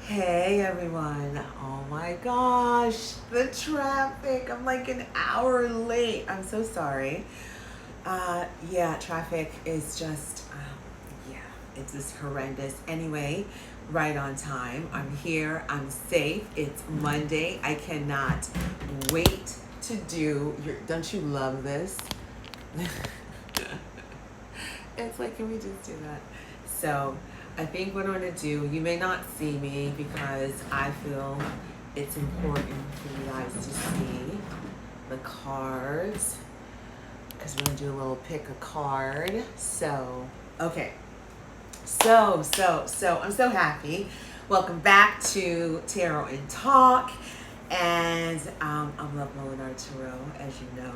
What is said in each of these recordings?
Hey everyone. Oh my gosh, the traffic. I'm like an hour late. I'm so sorry. Yeah, traffic is just, yeah, it's just horrendous. Anyway, right on time. I'm here. I'm safe. It's Monday. I cannot wait to do your, don't you love this? It's like, can we just do that? So, I think what I'm going to do, you may not see me because I feel it's important for you guys to see the cards because we're going to do a little pick a card. So, okay. So, I'm so happy. Welcome back to Tarot and Talk. And I'm Love Molinartarot, as you know.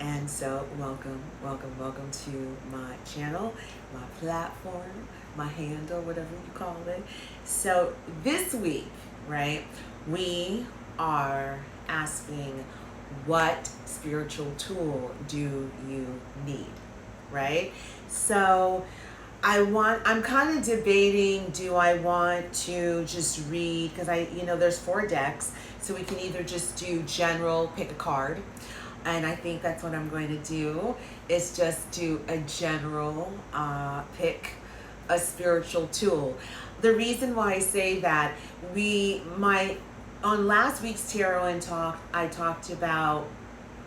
And so welcome to my channel, my platform, my handle, whatever you call it. So this week, right, we are asking, what spiritual tool do you need, right? So I'm kind of debating, do I want to just read, because there's 4 decks, so we can either just do general, pick a card, and I think that's what I'm going to do, is just do a general, pick a spiritual tool. The reason why I say that, on last week's Tarot and Talk, I talked about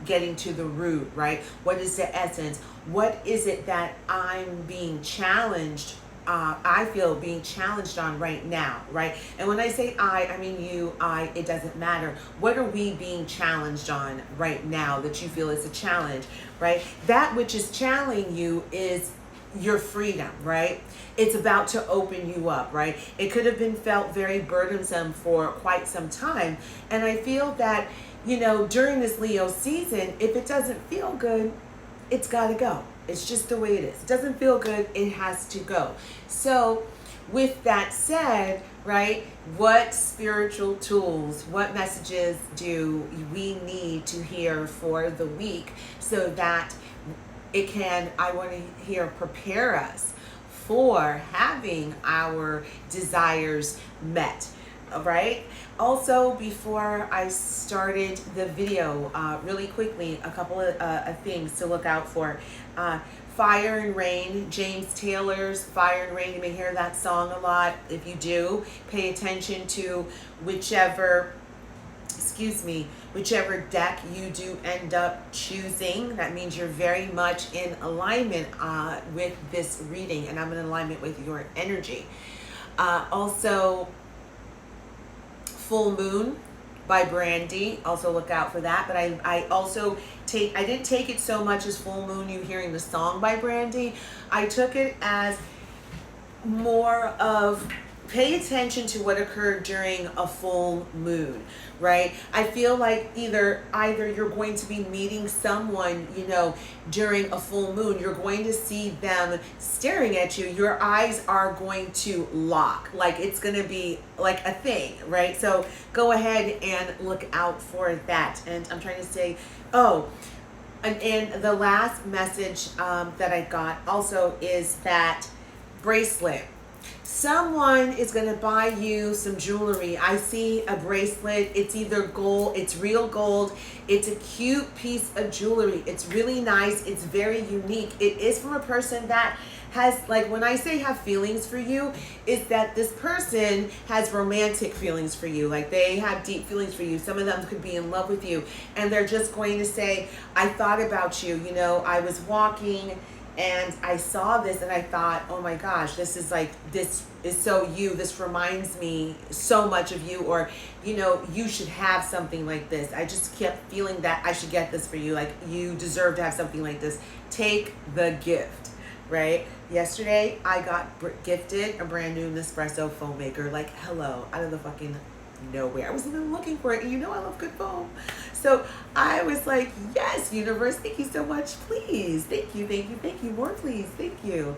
getting to the root, right? What is the essence? What is it that I'm being challenged? I feel being challenged on right now, right? And when I say I mean you, it doesn't matter. What are we being challenged on right now that you feel is a challenge, right? That which is challenging you is your freedom, right? It's about to open you up, right? It could have been felt very burdensome for quite some time. And I feel that, during this Leo season, if it doesn't feel good, it's got to go. It's just the way it is. It doesn't feel good, it has to go. So with that said, right, what spiritual tools, what messages do we need to hear for the week so that I want to hear, prepare us for having our desires met, right? Also, before I started the video, really quickly, a couple of things to look out for. Fire and Rain, James Taylor's Fire and Rain. You may hear that song a lot. If you do, pay attention to whichever deck you do end up choosing. That means you're very much in alignment with this reading, and I'm in alignment with your energy. Also, Full Moon by Brandy. Also look out for that. But I also I didn't take it so much as Full Moon, you hearing the song by Brandy. I took it as more of, pay attention to what occurred during a full moon, right? I feel like either you're going to be meeting someone, during a full moon. You're going to see them staring at you. Your eyes are going to lock. Like, it's going to be like a thing, right? So go ahead and look out for that. And I'm trying to say, and the last message that I got also is that bracelet. Someone is going to buy you some jewelry. I see a bracelet. It's either gold, it's real gold. It's a cute piece of jewelry. It's really nice. It's very unique. It is from a person that has, like, when I say have feelings for you, is that this person has romantic feelings for you. Like, they have deep feelings for you. Some of them could be in love with you. And they're just going to say, I thought about you. I was walking and I saw this and I thought, oh my gosh, this is so you. This reminds me so much of you, or, you should have something like this. I just kept feeling that I should get this for you. Like, you deserve to have something like this. Take the gift, right? Yesterday, I got gifted a brand new Nespresso foam maker. Like, hello, out of the fucking nowhere. I wasn't even looking for it. And I love good foam. So I was like, yes, universe, thank you so much. Please. Thank you. More, please. Thank you.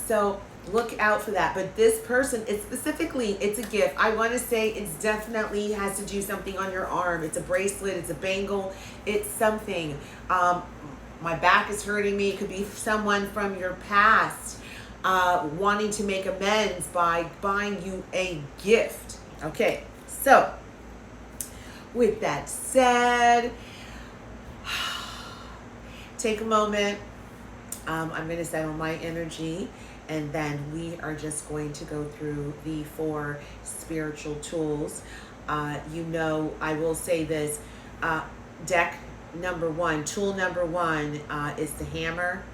So look out for that. But this person, it's a gift. I want to say it's definitely has to do something on your arm. It's a bracelet. It's a bangle. It's something. My back is hurting me. It could be someone from your past. wanting to make amends by buying you a gift. Okay, so with that said, take a moment. I'm going to settle my energy, and then we are just going to go through the 4 spiritual tools. I will say this, deck number 1, tool number 1 is the hammer.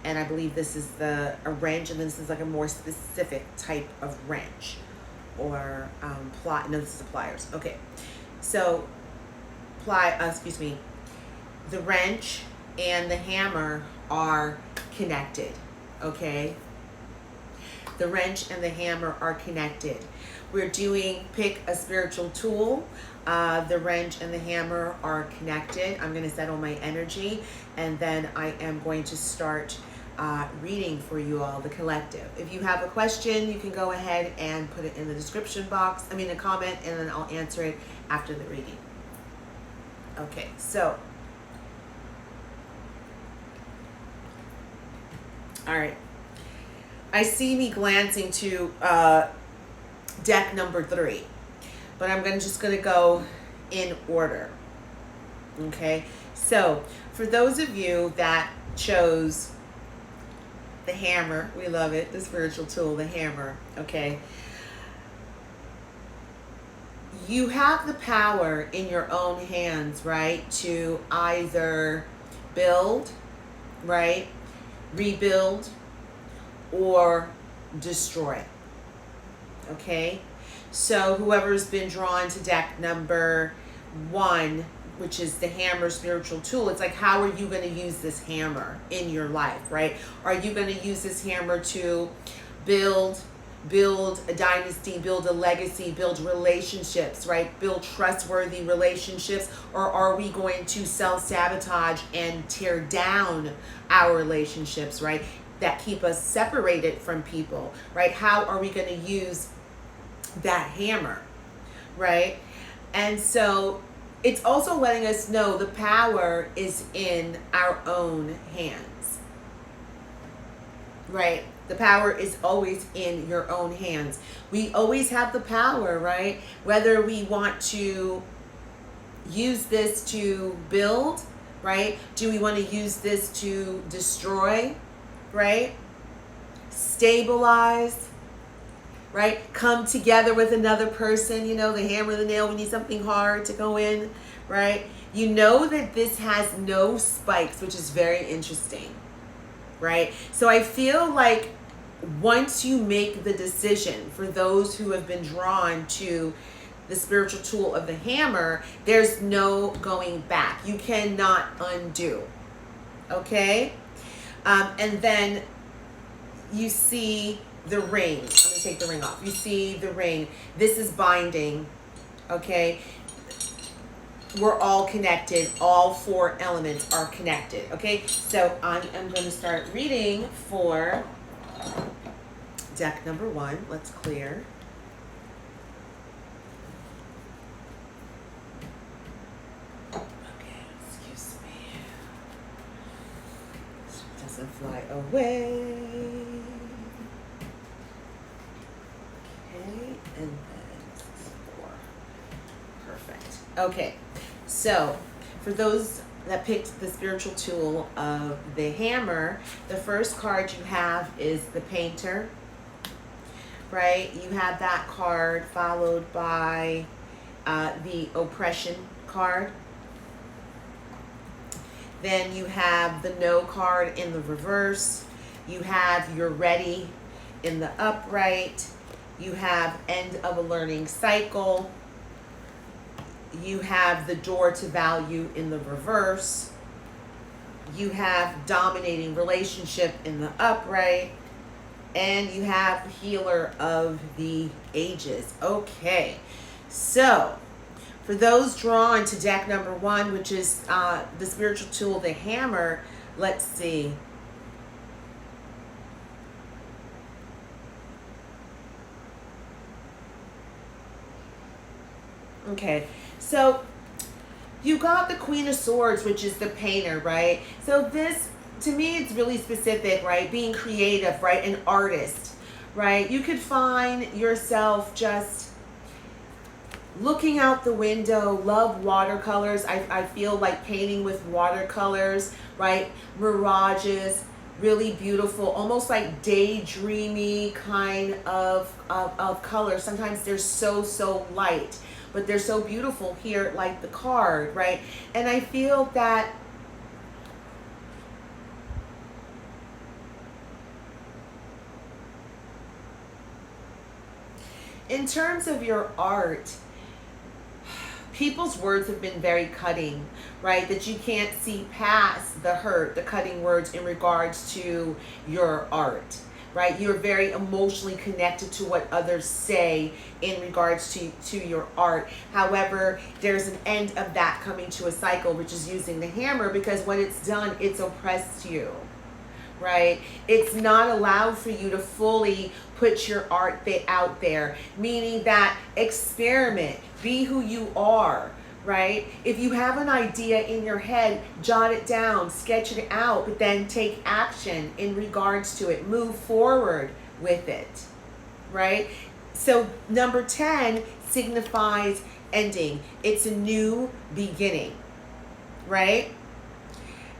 And I believe this is a wrench, and this is like a more specific type of wrench or no, this is the pliers. Okay, so the wrench and the hammer are connected. Okay, the wrench and the hammer are connected. We're doing pick a spiritual tool. The wrench and the hammer are connected. I'm going to settle my energy, and then I am going to start reading for you all, the collective. If you have a question, you can go ahead and put it in the description box, a comment, and then I'll answer it after the reading. Okay, so, all right. I see me glancing to deck number 3, but I'm just going to go in order. Okay, so for those of you that chose the hammer, we love it, the spiritual tool, the hammer, okay? You have the power in your own hands, right, to either build, right, rebuild, or destroy, okay? So whoever's been drawn to deck number 1, which is the hammer spiritual tool, it's like, how are you going to use this hammer in your life, right? Are you going to use this hammer to build a dynasty, build a legacy, build relationships, right? Build trustworthy relationships, or are we going to self-sabotage and tear down our relationships, right? That keep us separated from people, right? How are we going to use that hammer, right? And so it's also letting us know the power is in our own hands, right? The power is always in your own hands. We always have the power, right? Whether we want to use this to build, right? Do we want to use this to destroy, right? Stabilize, right? Come together with another person, the hammer, the nail, we need something hard to go in, right? You know that this has no spikes, which is very interesting, right? So I feel like once you make the decision, for those who have been drawn to the spiritual tool of the hammer, there's no going back. You cannot undo, okay? And then you see the ring. I'm going to take the ring off. You see the ring. This is binding, okay? We're all connected. All 4 elements are connected, okay? So I am going to start reading for deck number 1. Let's clear. Okay, excuse me. It doesn't fly away. And then 4. Perfect. Okay, so for those that picked the spiritual tool of the hammer, the first card you have is the painter, right? You have that card followed by the oppression card. Then you have the no card in the reverse. You have you're ready in the upright. You have end of a learning cycle. You have the door to value in the reverse. You have dominating relationship in the upright. And you have healer of the ages. Okay, so for those drawn to deck number 1, which is the spiritual tool, the hammer, let's see. Okay, so you got the Queen of Swords, which is the painter, right? So this to me, it's really specific, right? Being creative, right? An artist, right? You could find yourself just looking out the window. Love watercolors. I feel like painting with watercolors, right? Mirages, really beautiful, almost like daydreamy kind of colors. Sometimes they're so light, but they're so beautiful here, like the card, right? And I feel that in terms of your art, people's words have been very cutting, right? That you can't see past the hurt, the cutting words in regards to your art, right? You're very emotionally connected to what others say in regards to your art. However, there's an end of that coming to a cycle, which is using the hammer, because when it's done, it's oppressed you, right? It's not allowed for you to fully put your art out there, meaning that experiment, be who you are, right? If you have an idea in your head, jot it down, sketch it out, but then take action in regards to it. Move forward with it, right? So number 10 signifies ending. It's a new beginning, right?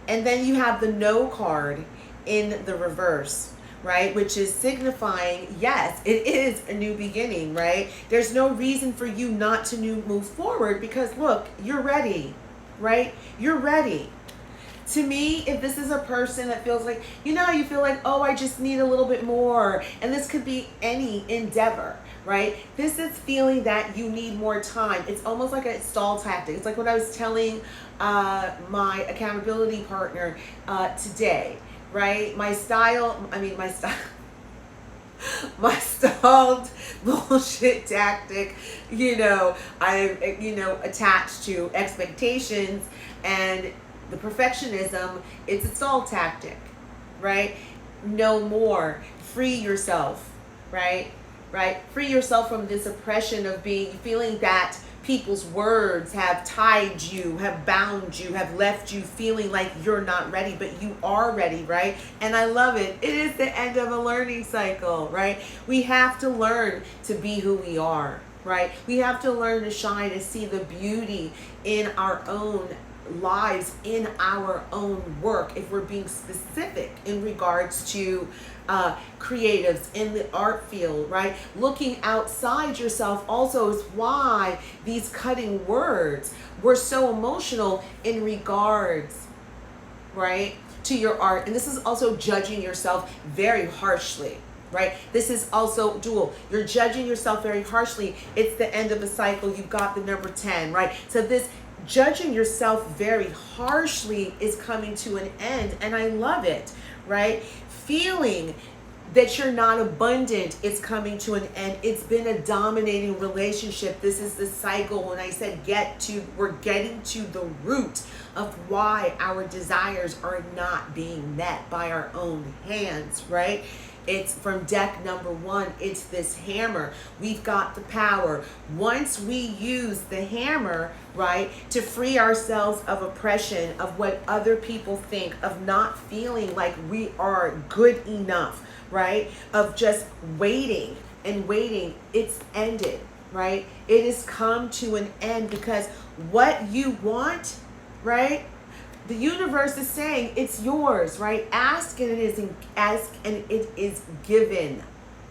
And then you have the no card in the reverse, right? Which is signifying, yes, it is a new beginning, right? There's no reason for you not to move forward, because look, you're ready, right? You're ready. To me, if this is a person that feels like, you know, you feel like, oh, I just need a little bit more, and this could be any endeavor, right? This is feeling that you need more time. It's almost like a stall tactic. It's like what I was telling my accountability partner today, right? My stalled bullshit tactic, I attached to expectations and the perfectionism. It's a stall tactic, right? No more. Free yourself, right? Free yourself from this oppression of feeling that people's words have tied you, have bound you, have left you feeling like you're not ready, but you are ready, right? And I love it. It is the end of a learning cycle, right? We have to learn to be who we are, right? We have to learn to shine and see the beauty in our own lives, in our own work, if we're being specific in regards to creatives in the art field, right? Looking outside yourself also is why these cutting words were so emotional in regards, right, to your art. And this is also judging yourself very harshly, right? This is also dual. You're judging yourself very harshly. It's the end of a cycle. You've got the number 10, right? So this judging yourself very harshly is coming to an end, and I love it, right? Feeling that you're not abundant is coming to an end. It's been a dominating relationship. This is the cycle. When I said we're getting to the root of why our desires are not being met by our own hands, right? It's from deck number 1. It's this hammer. We've got the power. Once we use the hammer, right, to free ourselves of oppression, of what other people think, of not feeling like we are good enough, right, of just waiting and waiting, it's ended, right? It has come to an end, because what you want, right, the universe is saying it's yours, right? Ask and it is given,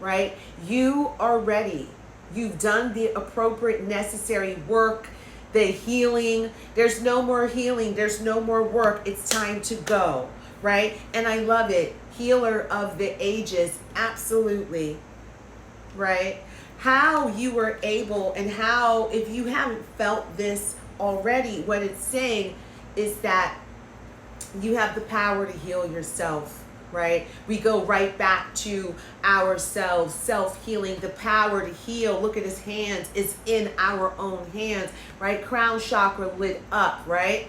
right? You are ready. You've done the appropriate necessary work, the healing. There's no more healing. There's no more work. It's time to go, right? And I love it. Healer of the ages. Absolutely. Right? How you were able, and how, if you haven't felt this already, what it's saying is that you have the power to heal yourself, right? We go right back to ourselves, self-healing, the power to heal. Look at his hands, is in our own hands, right? Crown chakra lit up, right?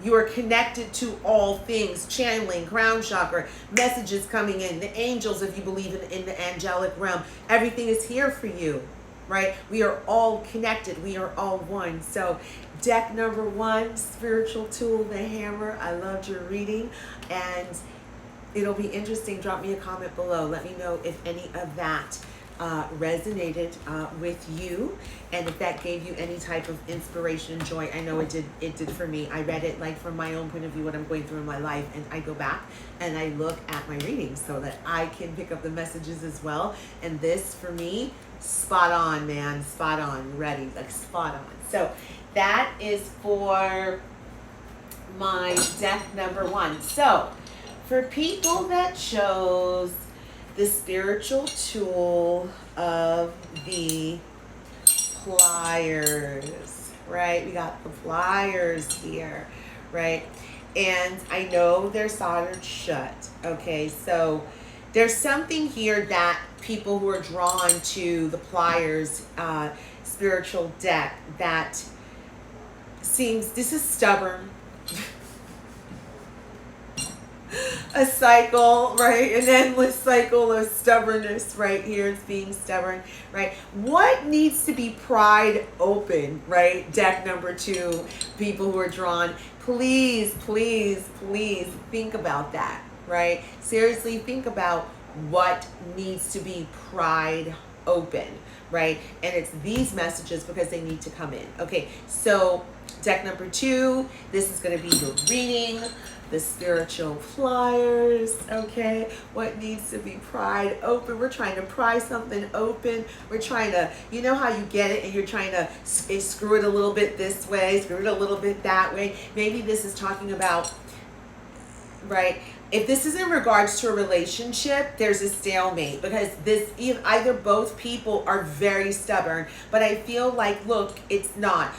You are connected to all things, channeling, crown chakra, messages coming in, the angels, if you believe in the angelic realm. Everything is here for you, right? We are all connected. We are all one. So deck number 1, spiritual tool, the hammer. I loved your reading, and it'll be interesting. Drop me a comment below. Let me know if any of that resonated with you, and if that gave you any type of inspiration and joy. I know it did for me. I read it like from my own point of view, what I'm going through in my life, and I go back and I look at my readings so that I can pick up the messages as well. And this for me, spot on, man, spot on, ready, like spot on. So that is for my deck number 1. So for people that chose the spiritual tool of the Pliers, right? We got the Pliers here, right? And I know they're soldered shut, okay? So there's something here that people who are drawn to the Pliers spiritual deck that seems, this is stubborn. A cycle, right? An endless cycle of stubbornness right here. It's being stubborn, right? What needs to be pried open, right? Deck number 2, people who are drawn. Please, please, please think about that, right? Seriously, think about what needs to be pried open, right? And it's these messages because they need to come in. Okay, so deck number 2, this is going to be your reading. The spiritual Pliers, okay? What needs to be pried open? We're trying to pry something open. We're trying to, you know how you get it and you're trying to screw it a little bit this way, screw it a little bit that way. Maybe this is talking about, right? If this is in regards to a relationship, there's a stalemate because this either both people are very stubborn, but I feel like, look, it's not.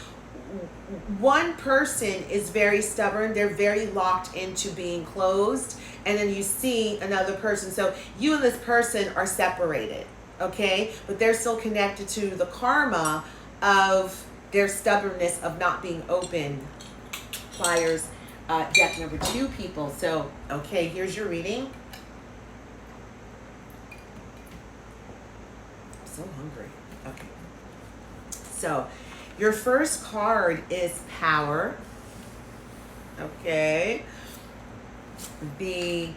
One person is very stubborn. They're very locked into being closed. And then you see another person. So you and this person are separated, okay? But they're still connected to the karma of their stubbornness of not being open. Pliers, deck number 2, people. So, okay, here's your reading. I'm so hungry. Okay. So, your first card is Power, okay? The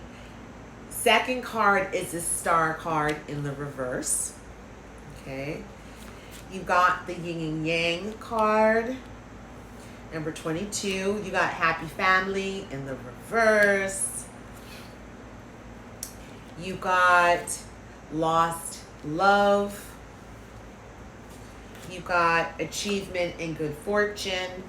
second card is the Star card in the reverse, okay? You got the Yin and Yang card, number 22. You got Happy Family in the reverse. You got Lost Love. You got Achievement and Good Fortune.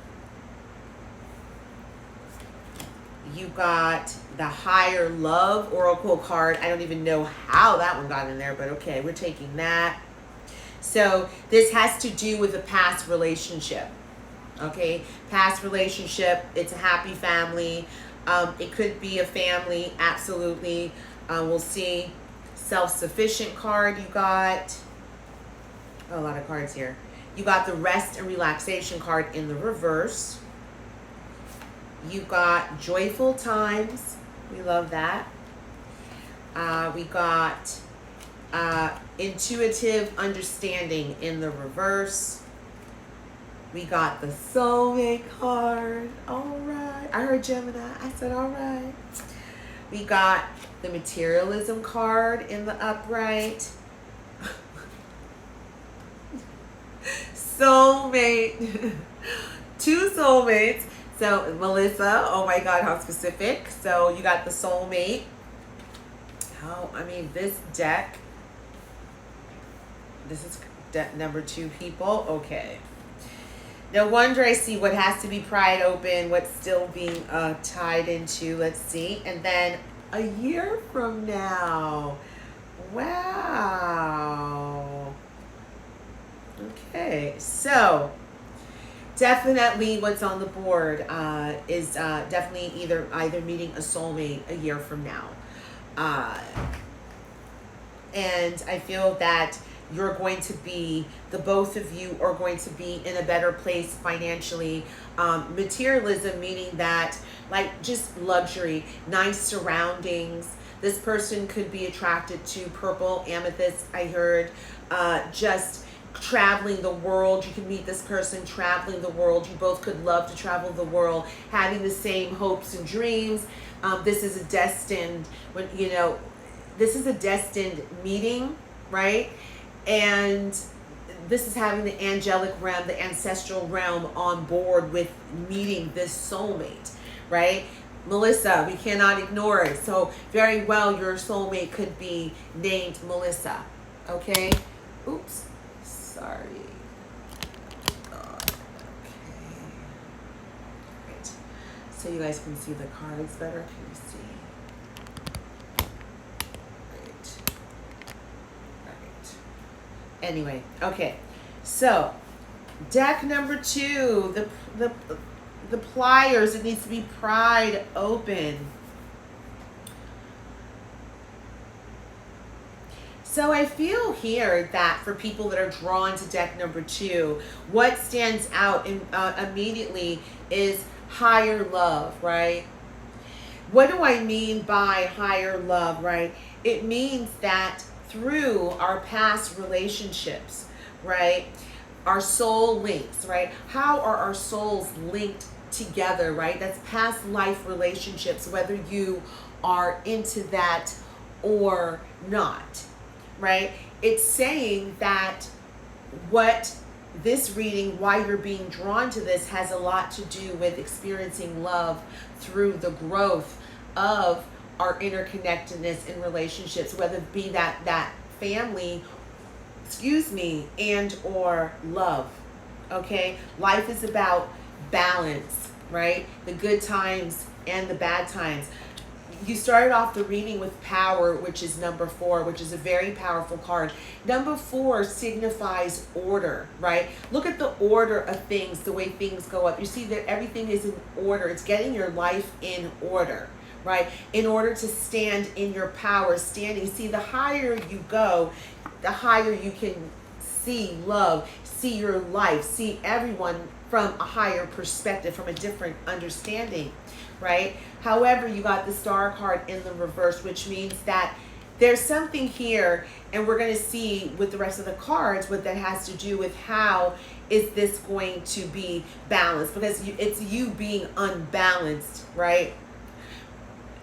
You got the Higher Love Oracle card. I don't even know how that one got in there, but okay, we're taking that. So this has to do with a past relationship. Okay, past relationship. It's a happy family. It could be a family, absolutely. We'll see. Self-sufficient card you got. A lot of cards here. You got the Rest and Relaxation card in the reverse. You got Joyful Times. We love that. We got Intuitive Understanding in the reverse. We got the Soulmate card. All right. I heard Gemini. I said all right. We got the Materialism card in the upright. Soulmate. 2 soulmates. So Melissa, oh my God, how specific. So you got the Soulmate. This deck, this is deck number 2, people. Okay. No wonder I see what has to be pried open, what's still being tied into. Let's see. And then a year from now. Wow. Okay, so definitely what's on the board is definitely either meeting a soulmate a year from now. And I feel that you're going to be, the both of you are going to be in a better place financially. Materialism, meaning that like just luxury, nice surroundings. This person could be attracted to purple amethyst, I heard. Just traveling the world. You can meet this person traveling the world. You both could love to travel the world, having the same hopes and dreams. This is a destined, this is a destined meeting, right? And this is having the angelic realm, the ancestral realm on board with meeting this soulmate, right? Melissa, we cannot ignore it. So very well, your soulmate could be named Melissa, okay? Oops, sorry. God. Okay. Right. So you guys can see the cards better. Can you see? Right. Right. Anyway, okay. So deck number 2, the pliers, it needs to be pried open. So I feel here that for people that are drawn to deck number 2, what stands out immediately is higher love, right? What do I mean by higher love, right? It means that through our past relationships, right? Our soul links, right? How are our souls linked together, right? That's past life relationships, whether you are into that or not, right? It's saying that what this reading, why you're being drawn to this, has a lot to do with experiencing love through the growth of our interconnectedness in relationships, whether it be that family, and or love. Okay, life is about balance, right? The good times and the bad times. You started off the reading with power, which is number 4, which is a very powerful card. Number 4 signifies order, right? Look at the order of things, the way things go up. You see that everything is in order. It's getting your life in order, right? In order to stand in your power, standing. See, the higher you go, the higher you can see love, see your life, see everyone from a higher perspective, from a different understanding, right? However, you got the Star card in the reverse, which means that there's something here, and we're going to see with the rest of the cards what that has to do with how is this going to be balanced, because it's you being unbalanced, right?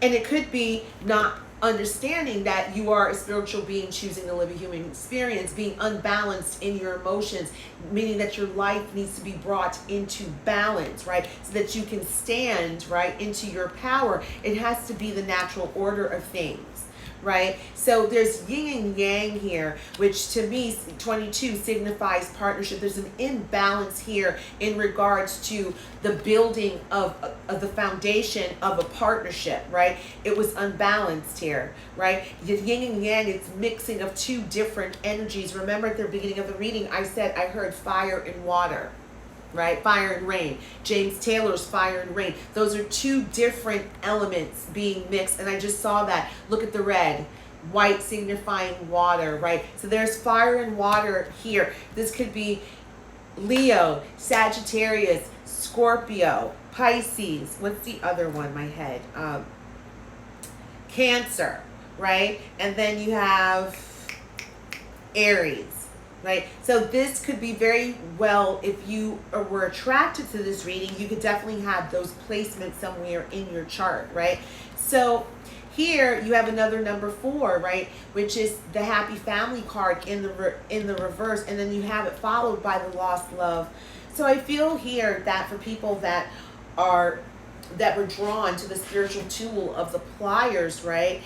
And it could be not understanding that you are a spiritual being choosing to live a human experience, being unbalanced in your emotions, meaning that your life needs to be brought into balance, right? So that you can stand, right, into your power. It has to be the natural order of things, right? So there's yin and yang here, which to me, 22 signifies partnership. There's an imbalance here in regards to the building of the foundation of a partnership, right? It was unbalanced here, right? The yin and yang, it's mixing of 2 different energies. Remember at the beginning of the reading, I said I heard fire and water, right? Fire and rain. James Taylor's Fire and Rain. Those are 2 different elements being mixed, and I just saw that. Look at the red. White signifying water, right? So there's fire and water here. This could be Leo, Sagittarius, Scorpio, Pisces. What's the other one? My head. Cancer, right? And then you have Aries, right? So this could be very well, if you were attracted to this reading, you could definitely have those placements somewhere in your chart, right? So here you have another number 4, right, which is the happy family card in the reverse, and then you have it followed by the lost love. So I feel here that for people that were drawn to the spiritual tool of the pliers, right,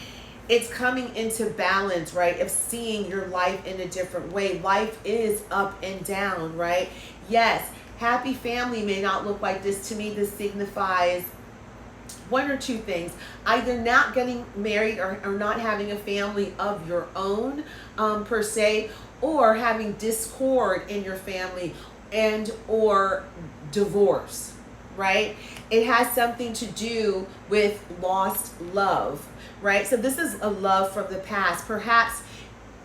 it's coming into balance, right, of seeing your life in a different way. Life is up and down, right? Yes, happy family may not look like this. To me, this signifies 1 or 2 things: either not getting married or not having a family of your own, per se, or having discord in your family and or divorce, right? It has something to do with lost love, right? So this is a love from the past. Perhaps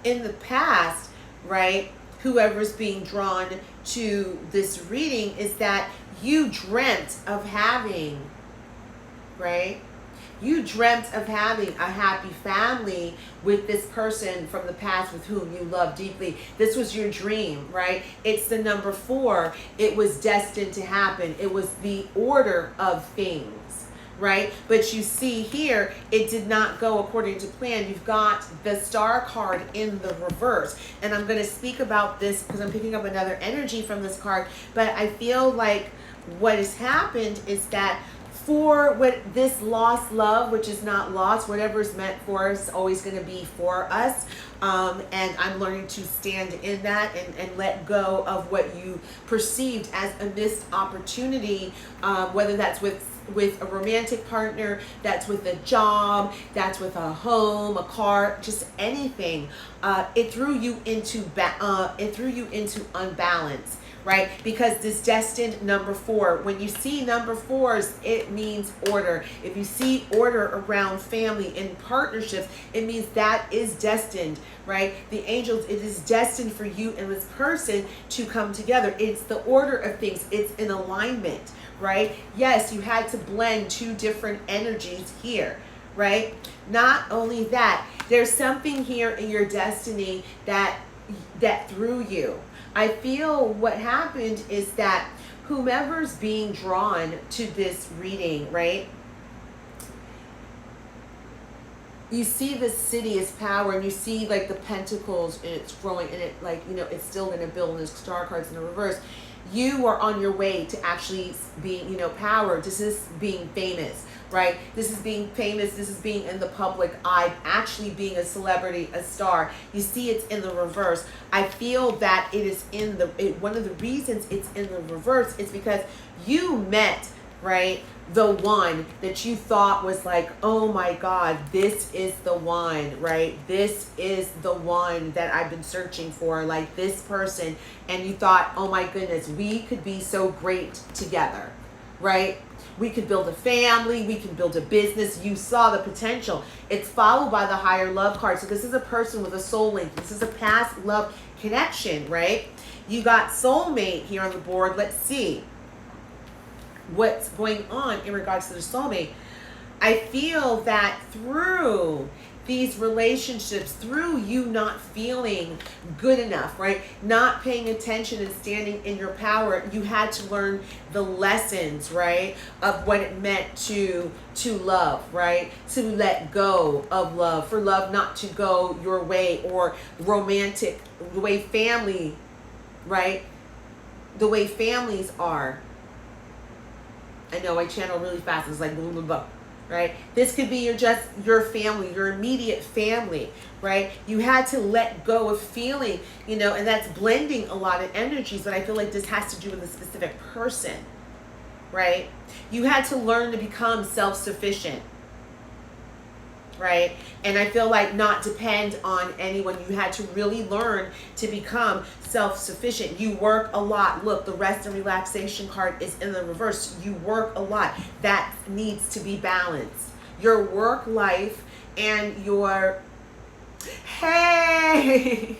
in the past, right, whoever's being drawn to this reading is that you dreamt of having, right, You dreamt of having a happy family with this person from the past with whom you love deeply. This was your dream, right? It's the number 4. It was destined to happen. It was the order of things, right? But you see here, it did not go according to plan. You've got the Star card in the reverse. And I'm going to speak about this because I'm picking up another energy from this card. But I feel like what has happened is that for what this lost love, which is not lost, whatever is meant for us is always going to be for us. And I'm learning to stand in that and let go of what you perceived as a missed opportunity, whether that's with a romantic partner, that's with a job, that's with a home, a car, just anything. It threw you into unbalance. Right? Because this destined number 4, when you see number 4s, it means order. If you see order around family and partnerships, it means that is destined, right? The angels, it is destined for you and this person to come together. It's the order of things. It's in alignment, right? Yes, you had to blend 2 different energies here, right? Not only that, there's something here in your destiny that threw you. I feel what happened is that whomever's being drawn to this reading, right? You see the city as power, and you see like the pentacles, and it's growing, and it like, you know, it's still going to build, and there's star cards in the reverse. You are on your way to actually being, you know, power. This is being famous, right? This is being famous. This is being in the public eye, actually being a celebrity, a star. You see it's in the reverse. I feel that it is in the, one of the reasons it's in the reverse is because you met, right, the one that you thought was like, oh my God, this is the one, right? This is the one that I've been searching for, like this person. And you thought, oh my goodness, we could be so great together, right? We could build a family, we can build a business. You saw the potential. It's followed by the higher love card. So this is a person with a soul link. This is a past love connection, right? You got soulmate here on the board. Let's see what's going on in regards to the soulmate. I feel that through these relationships, through you not feeling good enough, right? Not paying attention and standing in your power, you had to learn the lessons, right? Of what it meant to love, right? To let go of love, for love not to go your way, or romantic, the way family, right? The way families are. I know I channel really fast. It's like blah, blah, blah, right? This could be your family, your immediate family, right? You had to let go of feeling, you know, and that's blending a lot of energies, but I feel like this has to do with a specific person, right? You had to learn to become self-sufficient, right? And I feel like not depend on anyone. You had to really learn to become self-sufficient. You work a lot. Look, the rest and relaxation card is in the reverse. You work a lot. That needs to be balanced. Your work life and your, hey,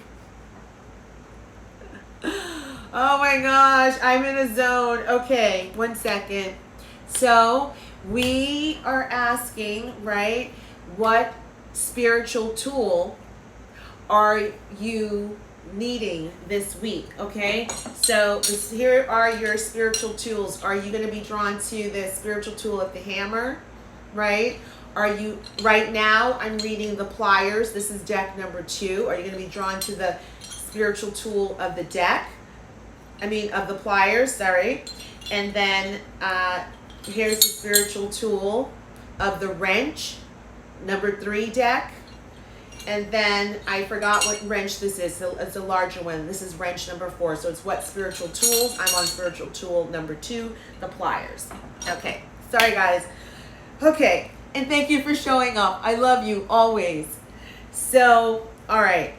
oh my gosh, I'm in a zone. Okay, 1 second. So we are asking, right, what spiritual tool are you needing this week? Okay, so here are your spiritual tools. Are you going to be drawn to the spiritual tool of the hammer, right? Are you, right now I'm reading the Pliers. This is deck number 2. Are you going to be drawn to the spiritual tool of the deck? I mean, of the Pliers, sorry. And then here's the spiritual tool of the wrench, number 3 deck. And then I forgot what wrench this is. So it's a larger one. This is wrench number 4. So it's what spiritual tools? I'm on spiritual tool number 2, the Pliers. Okay. Sorry, guys. Okay. And thank you for showing up. I love you always. So, all right.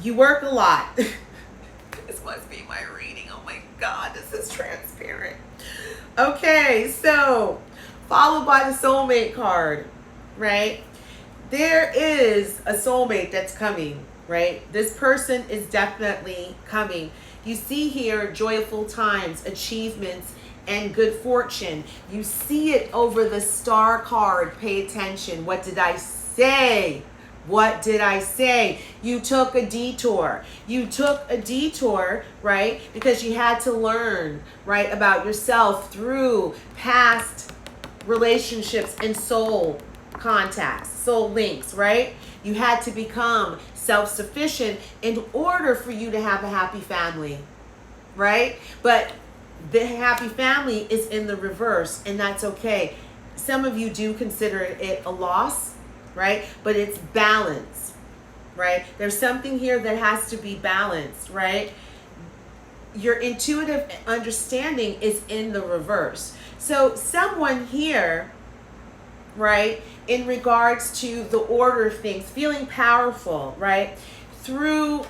You work a lot. This must be my reading. Oh my God. This is transparent. Okay. So, followed by the soulmate card, right? There is a soulmate that's coming, right? This person is definitely coming. You see here joyful times, achievements, and good fortune. You see it over the star card. Pay attention. What did I say? What did I say? You took a detour. You took a detour, right? Because you had to learn, right, about yourself through past relationships and soul contacts, soul links, right? You had to become self-sufficient in order for you to have a happy family, right? But the happy family is in the reverse, and that's okay. Some of you do consider it a loss, right? But it's balance, right? There's something here that has to be balanced, right? Your intuitive understanding is in the reverse. So someone here, right, in regards to the order of things, feeling powerful, right, through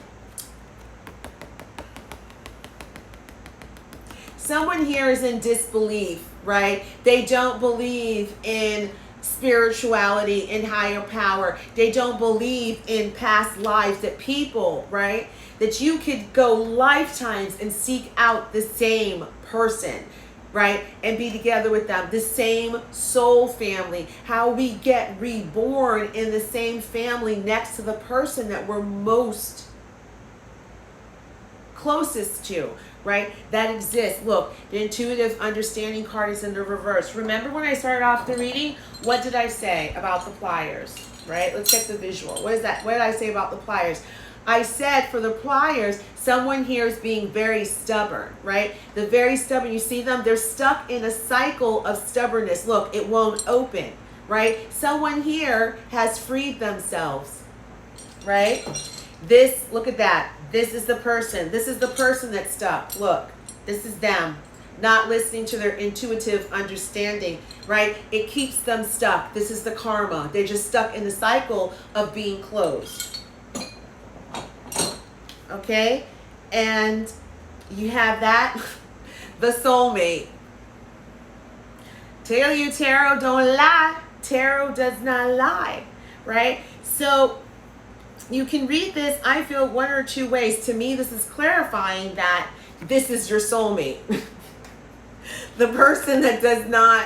someone here is in disbelief, right? They don't believe in spirituality, in higher power. They don't believe in past lives, that people, right, that you could go lifetimes and seek out the same person, right, and be together with them, the same soul family, how we get reborn in the same family next to the person that we're most closest to, right? That exists. Look, the intuitive understanding card is in the reverse. Remember when I started off the reading, what did I say about the pliers, right? Let's get the visual. What is that? What did I say about the pliers? I said for the pliers, someone here is being very stubborn, right? The very stubborn, you see them? They're stuck in a cycle of stubbornness. Look, it won't open, right? Someone here has freed themselves, right? This, look at that. This is the person. This is the person that's stuck. Look, this is them. Not listening to their intuitive understanding, right? It keeps them stuck. This is the karma. They're just stuck in the cycle of being closed. Okay? And you have that. The soulmate. Tell you, tarot don't lie. Tarot does not lie, right? So you can read this, I feel, one or two ways. To me, this is clarifying that this is your soulmate. The person that does not,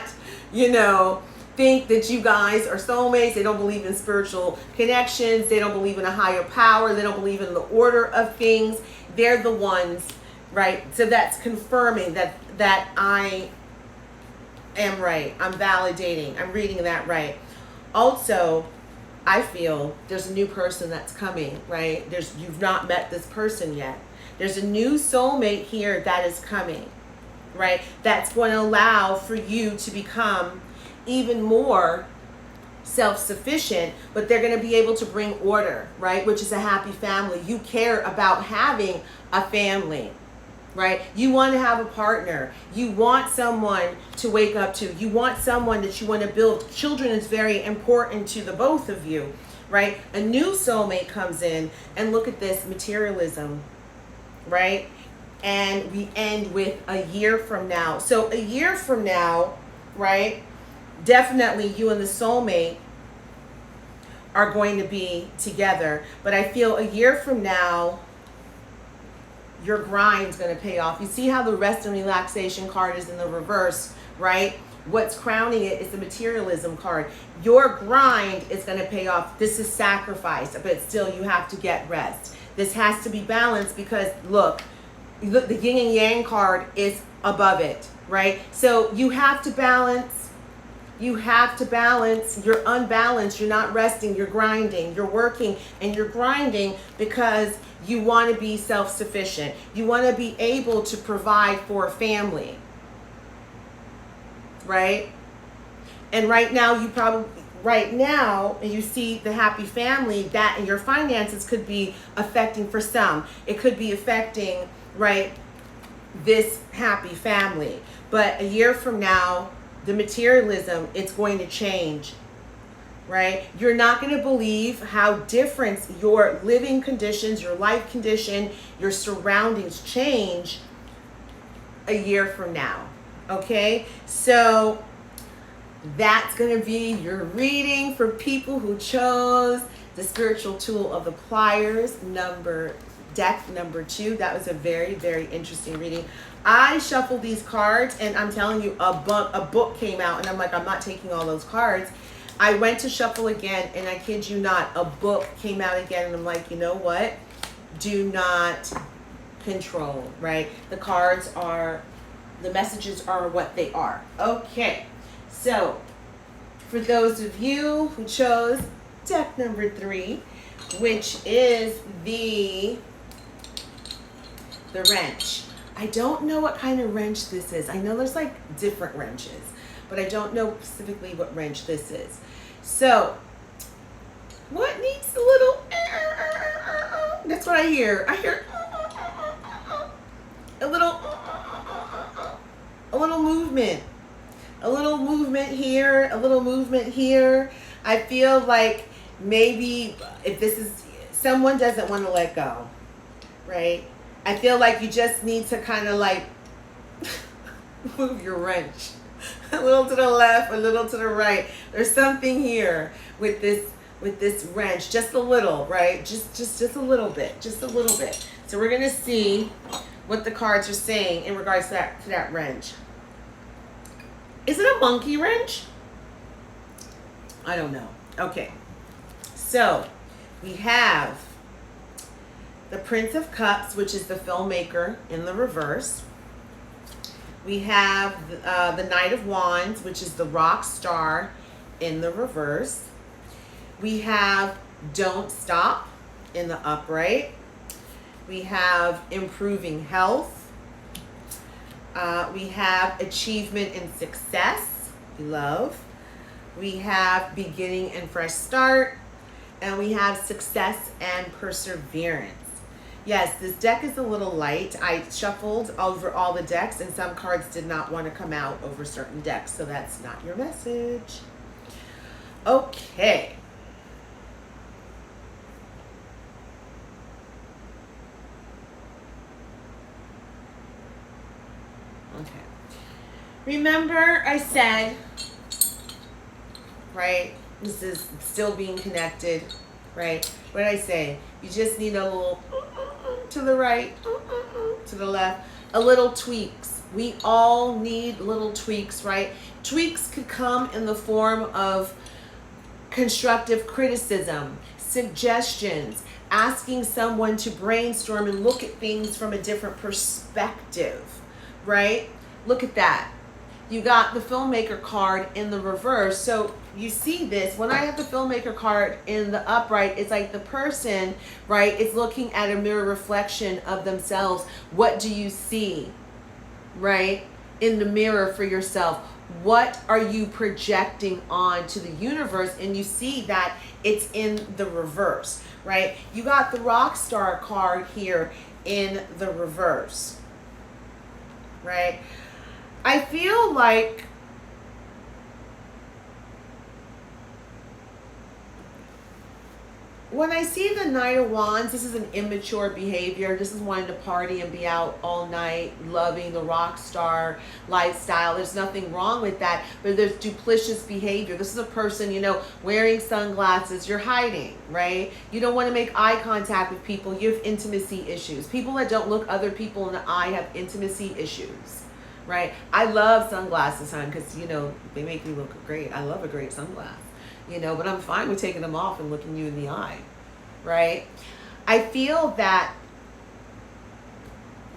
think that you guys are soulmates. They don't believe in spiritual connections. They don't believe in a higher power. They don't believe in the order of things. They're the ones, right? So that's confirming that I am right. I'm validating. I'm reading that right. Also, I feel there's a new person that's coming, right? You've not met this person yet. There's a new soulmate here that is coming, right? That's going to allow for you to become even more self-sufficient, but they're going to be able to bring order, right? Which is a happy family. You care about having a family, right? You want to have a partner. You want someone to wake up to. You want someone that you want to build. Children is very important to the both of you, right? A new soulmate comes in, and look at this materialism, right? And we end with a year from now. So a year from now, right? Definitely you and the soulmate are going to be together. But I feel a year from now, your grind's going to pay off. You see how the rest and relaxation card is in the reverse, right? What's crowning it is the materialism card. Your grind is going to pay off. This is sacrifice, but still you have to get rest. This has to be balanced because look, the yin and yang card is above it, right? So you have to balance. You have to balance. You're unbalanced. You're not resting. You're grinding. You're working and you're grinding because you want to be self-sufficient. You want to be able to provide for a family, right? And right now, you see the happy family, that and your finances could be affecting for some. It could be affecting, right, this happy family. But a year from now, the materialism, it's going to change, right? You're not going to believe how different your living conditions, your life condition, your surroundings change a year from now, okay? So that's going to be your reading for people who chose the spiritual tool of the Pliers, deck number 2. That was a very, very interesting reading. I shuffled these cards, and I'm telling you, a book came out, and I'm like, I'm not taking all those cards. I went to shuffle again, and I kid you not, a book came out again, and I'm like, you know what? Do not control, right? The cards are, the messages are what they are. Okay, so for those of you who chose deck number 3, which is the wrench. I don't know what kind of wrench this is. I know there's like different wrenches, but I don't know specifically what wrench this is. So, what needs a little, that's what I hear. I hear a little movement. A little movement here, a little movement here. I feel like maybe if this is, someone doesn't want to let go, right? I feel like you just need to kind of like move your wrench a little to the left, a little to the right. There's something here with this wrench, just a little, right? Just a little bit, just a little bit. So we're gonna see what the cards are saying in regards to that wrench. Is it a monkey wrench? I don't know. Okay, so we have the Prince of Cups, which is the filmmaker, in the reverse. We have the Knight of Wands, which is the rock star, in the reverse. We have Don't Stop in the upright. We have Improving Health. We have Achievement and Success, love. We have Beginning and Fresh Start. And we have Success and Perseverance. Yes, this deck is a little light. I shuffled over all the decks, and some cards did not want to come out over certain decks, so that's not your message. Okay. Okay. Remember I said, right, this is still being connected, right? What did I say? You just need a little to the right, to the left, a little tweaks. We all need little tweaks, right? Tweaks could come in the form of constructive criticism, suggestions, asking someone to brainstorm and look at things from a different perspective, right? Look at that. You got the filmmaker card in the reverse. So you see this, when I have the filmmaker card in the upright, it's like the person, right, is looking at a mirror reflection of themselves. What do you see, right, in the mirror for yourself? What are you projecting onto the universe? And you see that it's in the reverse, right? You got the rock star card here in the reverse, right? I feel like when I see the Knight of Wands, this is an immature behavior. This is wanting to party and be out all night, loving the rock star lifestyle. There's nothing wrong with that, but there's duplicitous behavior. This is a person, you know, wearing sunglasses. You're hiding, right? You don't want to make eye contact with people. You have intimacy issues. People that don't look other people in the eye have intimacy issues, right? I love sunglasses, hon, because, you know, they make me look great. I love a great sunglass. You know, but I'm fine with taking them off and looking you in the eye, right? I feel that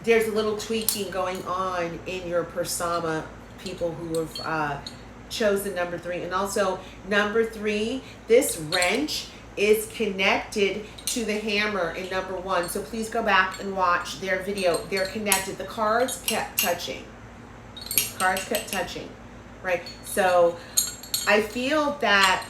there's a little tweaking going on in your persona, people who have chosen number 3. And also, number 3, this wrench is connected to the hammer in number 1. So please go back and watch their video. They're connected. The cards kept touching. The cards kept touching, right? So I feel that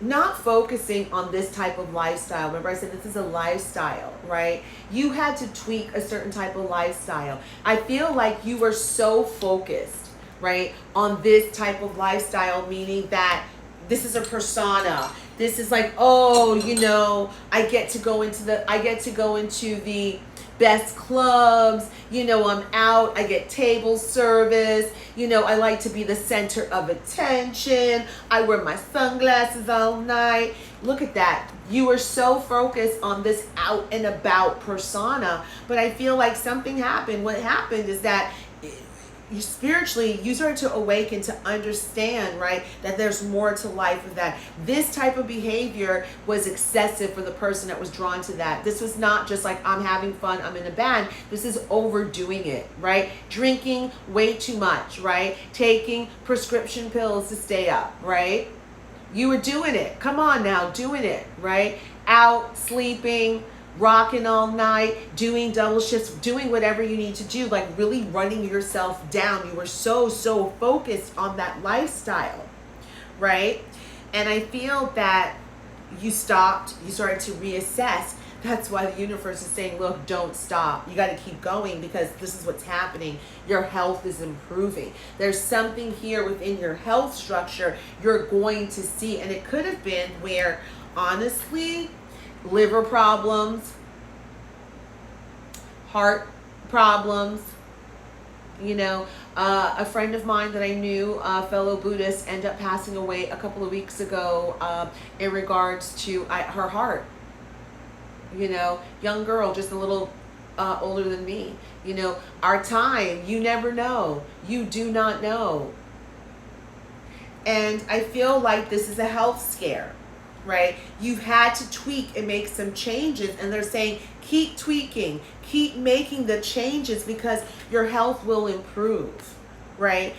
not focusing on this type of lifestyle. Remember I said this is a lifestyle, right? You had to tweak a certain type of lifestyle. I feel like you were so focused, right, on this type of lifestyle, meaning that this is a persona. This is like, oh, you know, I get to go into the best clubs, you know, I'm out, I get table service, you know, I like to be the center of attention, I wear my sunglasses all night. Look at that. You are so focused on this out and about persona, but I feel like something happened. What happened is that you spiritually, you started to awaken to understand, right, that there's more to life of that. This type of behavior was excessive for the person that was drawn to that. This was not just like, I'm having fun, I'm in a band. This is overdoing it, right? Drinking way too much, right? Taking prescription pills to stay up, right? You were doing it. Come on now, doing it, right? Out, sleeping, rocking all night, doing double shifts, doing whatever you need to do, like really running yourself down. You were so focused on that lifestyle, right? And I feel that you stopped, you started to reassess. That's why the universe is saying, look, don't stop. You got to keep going, because this is what's happening. Your health is improving. There's something here within your health structure you're going to see. And it could have been where, honestly, liver problems, heart problems, you know, a friend of mine that I knew, a fellow Buddhist, ended up passing away a couple of weeks ago in regards to her heart. You know, young girl, just a little older than me. You know, our time, you never know. You do not know. And I feel like this is a health scare, right? You've had to tweak and make some changes, and they're saying keep tweaking, keep making the changes, because your health will improve, right?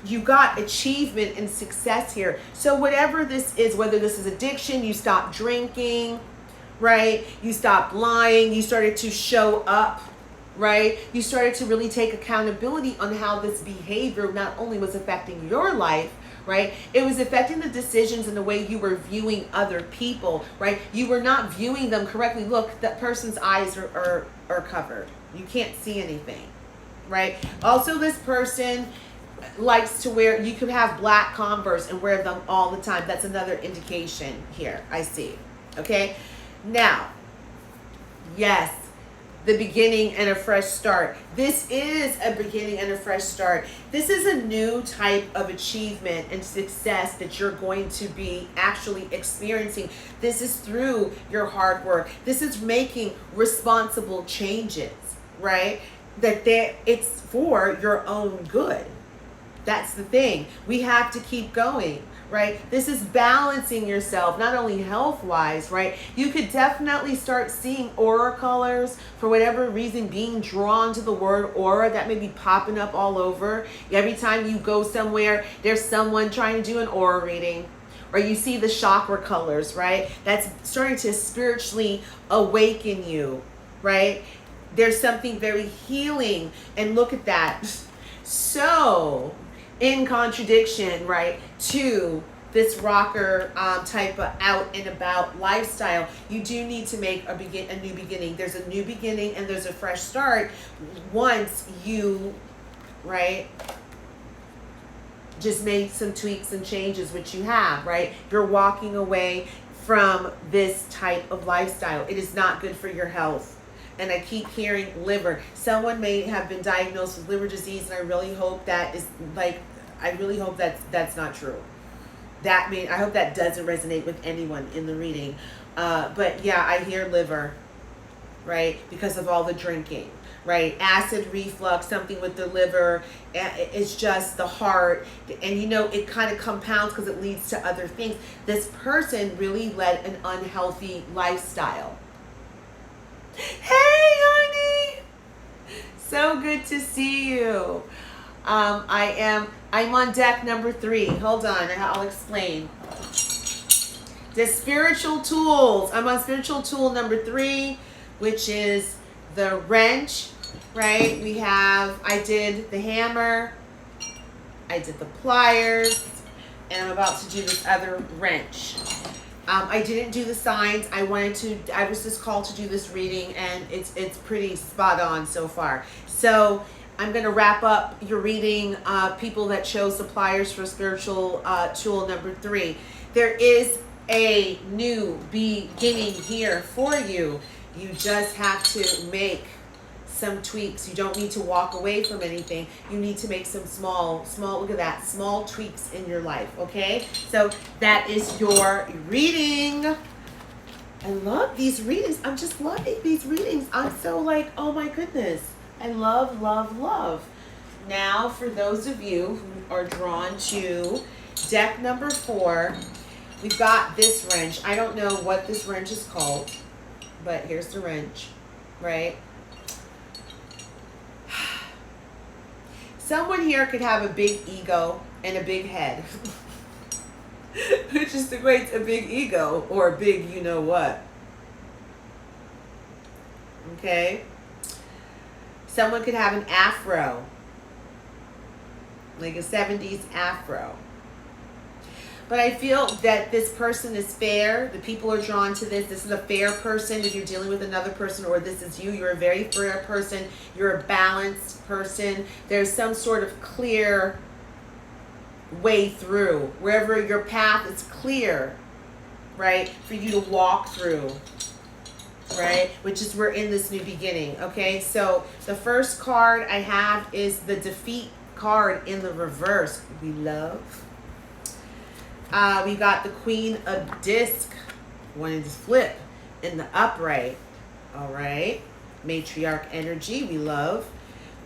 You got achievement and success here. So whatever this is, whether this is addiction, you stopped drinking, right? You stopped lying, you started to show up, right? You started to really take accountability on how this behavior not only was affecting your life, right? It was affecting the decisions and the way you were viewing other people, right? You were not viewing them correctly. Look, that person's eyes are covered. You can't see anything, right? Also, this person likes to wear, you could have black Converse and wear them all the time. That's another indication here, I see, okay? Now, yes, the beginning and a fresh start. This is a beginning and a fresh start. This is a new type of achievement and success that you're going to be actually experiencing. This is through your hard work. This is making responsible changes, right? It's for your own good. That's the thing. We have to keep going, right? This is balancing yourself, not only health-wise, right? You could definitely start seeing aura colors, for whatever reason, being drawn to the word aura. That may be popping up all over. Every time you go somewhere, there's someone trying to do an aura reading. Or you see the chakra colors, right? That's starting to spiritually awaken you, right? There's something very healing. And look at that. So in contradiction, right, to this rocker type of out and about lifestyle, you do need to make a new beginning. There's a new beginning and there's a fresh start once you, right, just made some tweaks and changes, which you have, right? You're walking away from this type of lifestyle. It is not good for your health. And I keep hearing liver. Someone may have been diagnosed with liver disease, and I really hope that is that's not true. I hope that doesn't resonate with anyone in the reading. But yeah, I hear liver, right? Because of all the drinking, right? Acid reflux, something with the liver. It's just the heart. And you know, it kind of compounds because it leads to other things. This person really led an unhealthy lifestyle. Hey, honey. So good to see you. I'm on deck number 3. Hold on, I'll explain. The spiritual tools. I'm on spiritual tool number 3, which is the wrench, right? I did the hammer, I did the pliers, and I'm about to do this other wrench. I didn't do the signs. I was just called to do this reading, and it's pretty spot on so far. So I'm going to wrap up your reading, people that chose the pliers for spiritual tool number 3. There is a new beginning here for you. You just have to make some tweaks. You don't need to walk away from anything. You need to make some small, look at that, small tweaks in your life, okay? So that is your reading. I love these readings. I'm just loving these readings. I'm so like, oh my goodness. I love, love, love. Now, for those of you who are drawn to deck number 4, we've got this wrench. I don't know what this wrench is called, but here's the wrench, right? Someone here could have a big ego and a big head, which just equates a big ego or a big you know what. Okay? Someone could have an afro, like a 70s afro. But I feel that this person is fair. The people are drawn to this. This is a fair person if you're dealing with another person, or this is you. You're a very fair person. You're a balanced person. There's some sort of clear way through. Wherever your path is clear, right, for you to walk through, right, which is we're in this new beginning, okay? So the first card I have is the defeat card in the reverse. We love. We got the Queen of Disc, wanting to flip in the upright. All right. Matriarch energy, we love.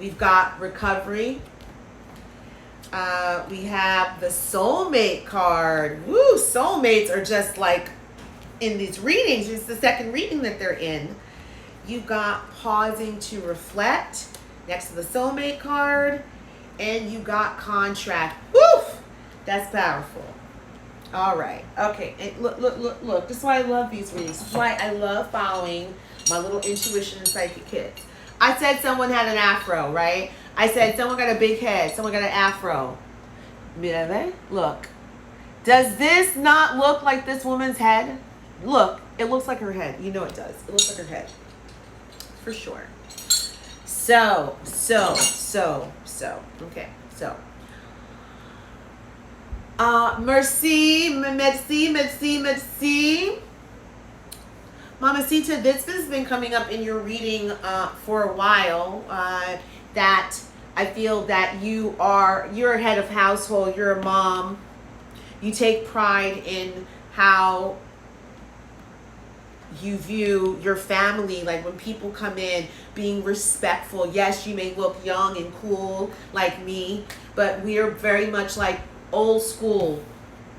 We've got recovery. We have the soulmate card. Woo, soulmates are just like in these readings. It's the second reading that they're in. You got pausing to reflect next to the soulmate card. And you got contract. Woof! That's powerful. All right. Okay. And look. This is why I love these readings. This is why I love following my little intuition and psychic kids. I said someone had an afro, right? I said someone got a big head. Someone got an afro. Look. Does this not look like this woman's head? Look. It looks like her head. You know it does. It looks like her head. For sure. So. Okay. So. Merci. Mamacita, this has been coming up in your reading for a while. That I feel that you're a head of household, you're a mom. You take pride in how you view your family, like when people come in, being respectful. Yes, you may look young and cool like me, but we're very much like old school.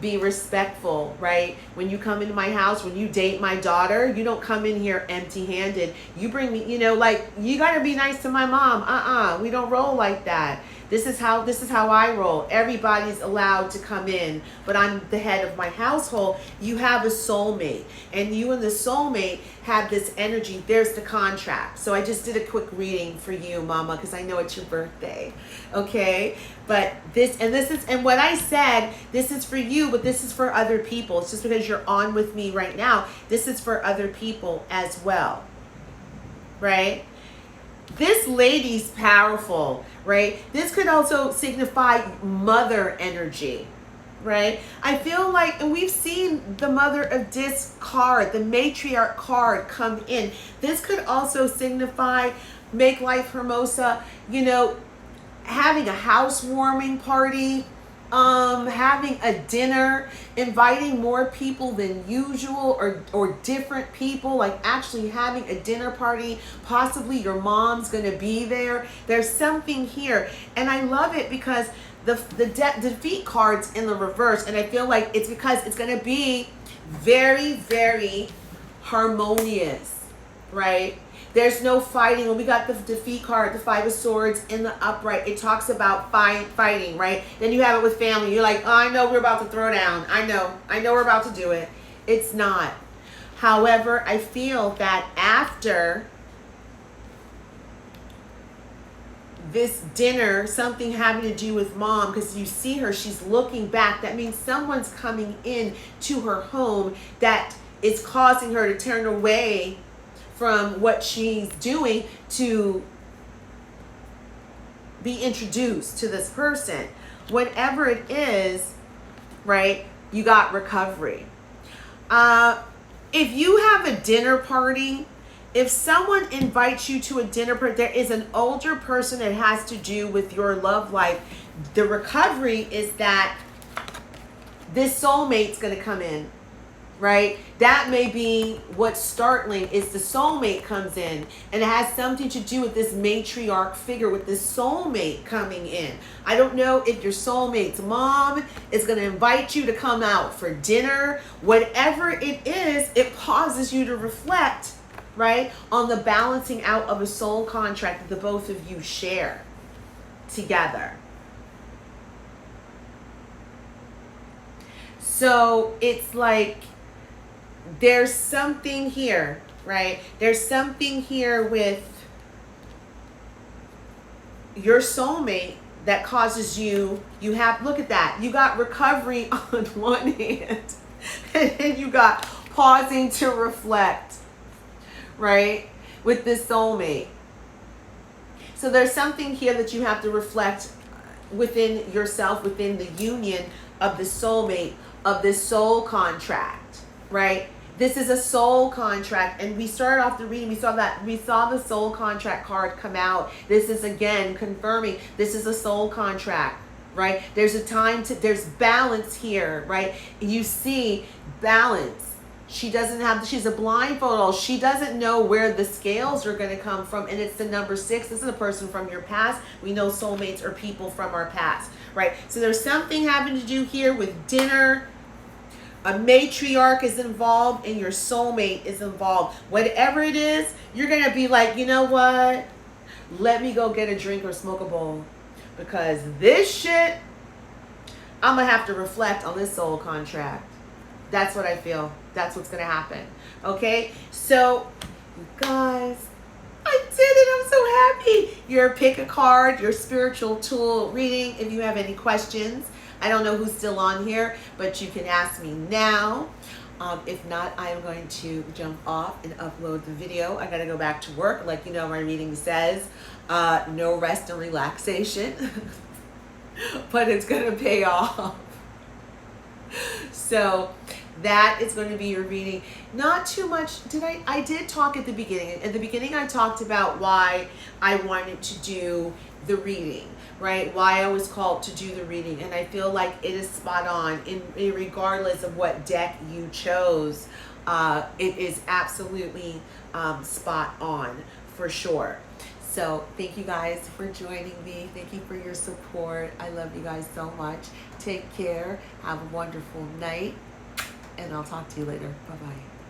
Be respectful, right? When you come into my house, when you date my daughter, you don't come in here empty-handed. You bring me, like, you got to be nice to my mom. We don't roll like that. This is how I roll. Everybody's allowed to come in, but I'm the head of my household. You have a soulmate, and you and the soulmate have this energy. There's the contract. So I just did a quick reading for you, Mama, because I know it's your birthday. Okay? But and what I said, this is for you, but this is for other people. It's just because you're on with me right now. This is for other people as well. Right? This lady's powerful, right? This could also signify mother energy, right? I feel like, and we've seen the Mother of Disc card, the matriarch card come in. This could also signify make life hermosa, having a housewarming party, having a dinner, inviting more people than usual or different people, like actually having a dinner party. Possibly your mom's going to be there. There's something here. And I love it because the defeat card's in the reverse. And I feel like it's because it's going to be very, very harmonious, right? There's no fighting. When we got the defeat card, the Five of Swords in the upright, it talks about fighting, right? Then you have it with family. You're like, oh, I know we're about to throw down. I know we're about to do it. It's not. However, I feel that after this dinner, something having to do with mom, because you see her, she's looking back. That means someone's coming in to her home that is causing her to turn away from what she's doing to be introduced to this person. Whatever it is, right, you got recovery. If you have a dinner party if someone invites you to a dinner, there is an older person that has to do with your love life. The recovery is that this soulmate's going to come in, right? That may be what's startling, is the soulmate comes in, and it has something to do with this matriarch figure, with this soulmate coming in. I don't know if your soulmate's mom is going to invite you to come out for dinner. Whatever it is, it pauses you to reflect, right, on the balancing out of a soul contract that the both of you share together. So it's like there's something here, right? There's something here with your soulmate that causes you have, look at that. You got recovery on one hand, and then you got pausing to reflect, right, with this soulmate. So there's something here that you have to reflect within yourself, within the union of the soulmate, of this soul contract, right? This is a soul contract, and we started off the reading, we saw the soul contract card come out. This is again confirming this is a soul contract, right? There's a time to, there's balance here, right? You see balance. She's a blindfold. She doesn't know where the scales are going to come from, and it's the number 6. This is a person from your past. We know soulmates are people from our past, right? So there's something having to do here with dinner. A matriarch is involved, and your soulmate is involved. Whatever it is, you're going to be like, you know what? Let me go get a drink or smoke a bowl, because this shit, I'm going to have to reflect on this soul contract. That's what I feel. That's what's going to happen. Okay? So, you guys, I did it. I'm so happy. Your pick a card, your spiritual tool reading. If you have any questions, I don't know who's still on here, but you can ask me now. If not, I am going to jump off and upload the video. I got to go back to work. Like, you know, my reading says, no rest and relaxation, but it's going to pay off. So that is going to be your reading. Not too much. I did talk at the beginning. At the beginning, I talked about why I wanted to do the reading, right? Why I was called to do the reading. And I feel like it is spot on regardless of what deck you chose. It is absolutely spot on for sure. So thank you guys for joining me. Thank you for your support. I love you guys so much. Take care. Have a wonderful night. And I'll talk to you later. Bye-bye.